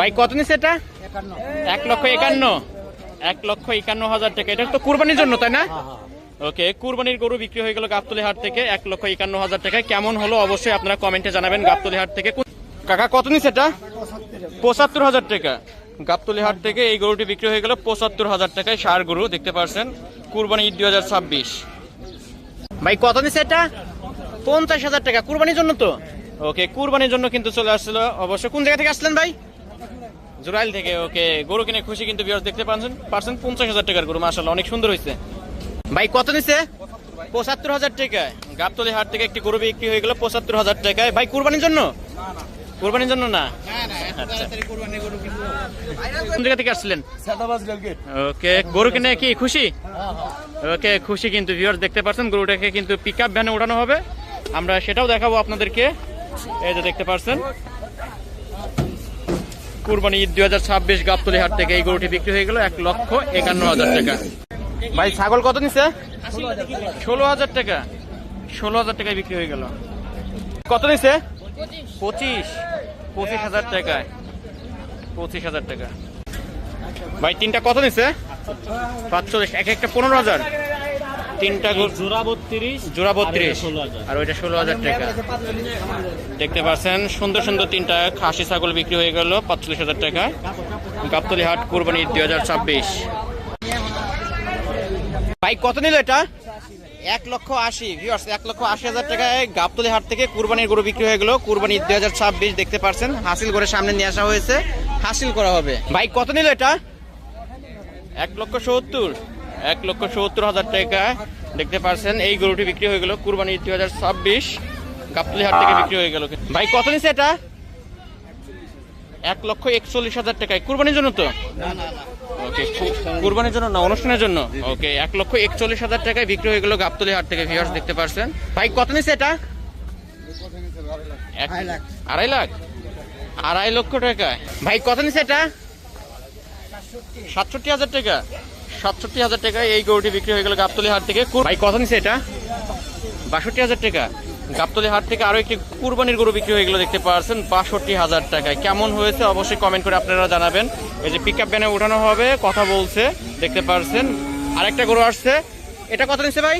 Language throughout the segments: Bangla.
ভাই কত নিচ্ছে এটা? 1,51,000, 1,51,000 টাকা। এটা তো কুরবানির জন্য তাই না? ওকে, কুরবানির গরু বিক্রি হয়ে গেল গাবতলী হাট থেকে 1,51,000 টাকায়। কেমন হলো অবশ্যই আপনারা কমেন্টে জানাবেন। গাবতলী হাট থেকে কাকা কত নিচ্ছে এটা? 75,000 টাকা। গাবতলী হাট থেকে এই গরুটি বিক্রি হয়ে গেল 75,000 টাকায়। ষাঁড় গরু দেখতে পাচ্ছেন, কুরবানি ঈদ 2026। ভাই কত নিচ্ছে এটা? 50,000 টাকা। কুরবানির জন্য তো? ওকে, কুরবানির জন্য কিন্তু চলে আসছিল অবশ্য। কোন জায়গা থেকে আসলেন ভাই? জুরাইল থেকে। ওকে, গরু কিনে খুশি কিন্তু ভিউয়ার্স দেখতে পাচ্ছেন 50,000 টাকার গরু, মাশাআল্লাহ অনেক সুন্দর হয়েছে। ভাই কত নিচ্ছে? 75,000 টাকায়। গাবতলী হাট থেকে একটি গরু বিক্রি হয়ে গেল 75,000 টাকায়। ভাই কুরবানির জন্য? কুরবানির জন্য না। কোন জায়গা থেকে আসছিলেন? ওকে, গরু কিনে কি খুশি? ওকে, খুশি কিন্তু ভিউয়ার্স দেখতে পাচ্ছেন। গরুটাকে কিন্তু পিকআপ ভ্যানে ওঠানো হবে, আমরা সেটাও দেখাবো আপনাদেরকে। এই যে দেখতে পাচ্ছেন, কুরবানি ঈদ 2026 গাবতলী হাট থেকে এই গরুটি বিক্রি হয়ে গেল 1,51,000 টাকা। ভাই ছাগল কত নিচ্ছে? 16,000 টাকা। 16,000 টাকায় বিক্রি হয়ে গেল। কত নিচ্ছে? 25,000 টাকায়। 25,000 টাকা। ভাই তিনটা কত নিচ্ছে? 45, এক একটা 15,000। তিনটা জোড়া 32, আর ওইটা 16,000 টাকা। দেখতে পাচ্ছেন সুন্দর সুন্দর তিনটা খাসি ছাগল বিক্রি হয়ে গেল 45,000 টাকা। গাবতলী হাট কুরবানি ঈদ 2026। ভাই কত নিল এটা? 1,80,000। ভিউয়ার্স 1,80,000 টাকায় গাবতলী হাট থেকে কুরবানির গরু বিক্রি হয়ে গেল। কুরবানি ঈদ 2026 দেখতে পাচ্ছেন, হাসিল করে সামনে নিয়ে আসা হয়েছে, হাসিল করা হবে। ভাই কত নিল এটা? 1,70,000, 1,70,000 টাকা। দেখতে পাচ্ছেন এই গরুটি বিক্রি হয়ে গেল কুরবানি ঈদ 2026 গাবতলী হাট থেকে বিক্রি হয়ে গেল। ভাই কত নিচ্ছে এটা? 1,41,000 টাকায়। কুরবানির জন্য তো? ওকে, কুরবানির জন্য না, অনুষ্ঠানের জন্য। ওকে, 1,41,000 টাকায় বিক্রি হয়ে গেল গাবতলী হাট থেকে। ভিউয়ার্স দেখতে পাচ্ছেন। ভাই কত নিচ্ছে এটা? 2.5 লাখ, 2.5 লক্ষ টাকা। ভাই কত নিচ্ছে এটা? 67,000 টাকা। 67,000 টাকায় এই গরুটি বিক্রি হয়ে গেল গাবতলী হাট থেকে। ভাই কত নিচ্ছে এটা? 62,000 টাকা। গাবতলী হাট থেকে আরো একটি কুরবানির গরু বিক্রি হয়ে গেল দেখতে পাচ্ছেন 62,000 টাকায়। কেমন হয়েছে অবশ্যই কমেন্ট করে আপনারা জানাবেন। এই যে পিকআপ ভ্যানে উঠানো হবে, কথা বলছে দেখতে পাচ্ছেন। আরেকটা গরু আসছে, এটা কত নিচ্ছে ভাই?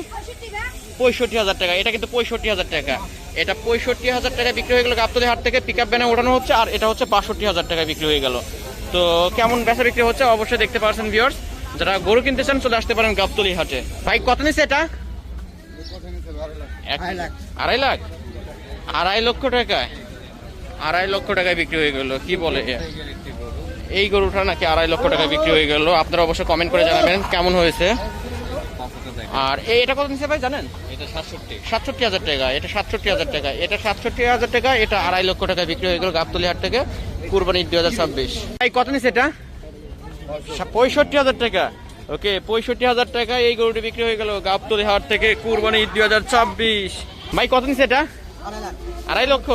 65,000 টাকা। এটা কিন্তু 65,000 টাকা। এটা 65,000 টাকায় বিক্রি হয়ে গেল গাবতলী হাট থেকে, পিকআপ ভ্যানে ওঠানো হচ্ছে। আর এটা হচ্ছে 62,000 টাকায় বিক্রি হয়ে গেল। তো কেমন বেচা বিক্রি হচ্ছে অবশ্যই দেখতে পাচ্ছেন ভিউয়ার্স। যারা গরু কিনতে চান চলে আসতে পারেন গাবতলী হাটে। ভাই কত নিচ্ছে এটা? 2.5 লাখ, 2.5 লক্ষ টাকায়। 2.5 লক্ষ টাকায় বিক্রি হয়ে গেল। কি বলে এই গরুটা নাকি 2.5 লক্ষ টাকায় বিক্রি হয়ে গেল। আপনারা অবশ্যই কমেন্ট করে জানাবেন কেমন হয়েছে। আর এটা কত নিচ্ছে ভাই জানেন? এটা 67,000 টাকা। এটা 67,000 টাকা। এটা 67,000 টাকা। এটা 2.5 লক্ষ টাকায় বিক্রি হয়ে গেল গাবতলী হাট থেকে কুরবানি 2026। ভাই কত নিচ্ছে এটা? 65,000 টাকা। ওকে, 65,000 টাকা এই গরুটি বিক্রি হয়ে গেল গাবতলী হাট থেকে কুরবানি 2026। ভাই কত নিচ্ছে এটা? 2.5 লক্ষ।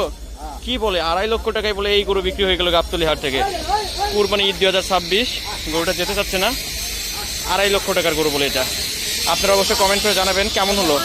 কি বলে 2.5 লক্ষ টাকায় বলে এই গরু বিক্রি হয়ে গেল গাবতলী হাট থেকে কুরবানি ঈদ 2026। গরুটা যেতে চাচ্ছে না, 2.5 লক্ষ টাকার গরু বলে এটা। আপনারা অবশ্যই কমেন্ট করে জানাবেন কেমন হলো।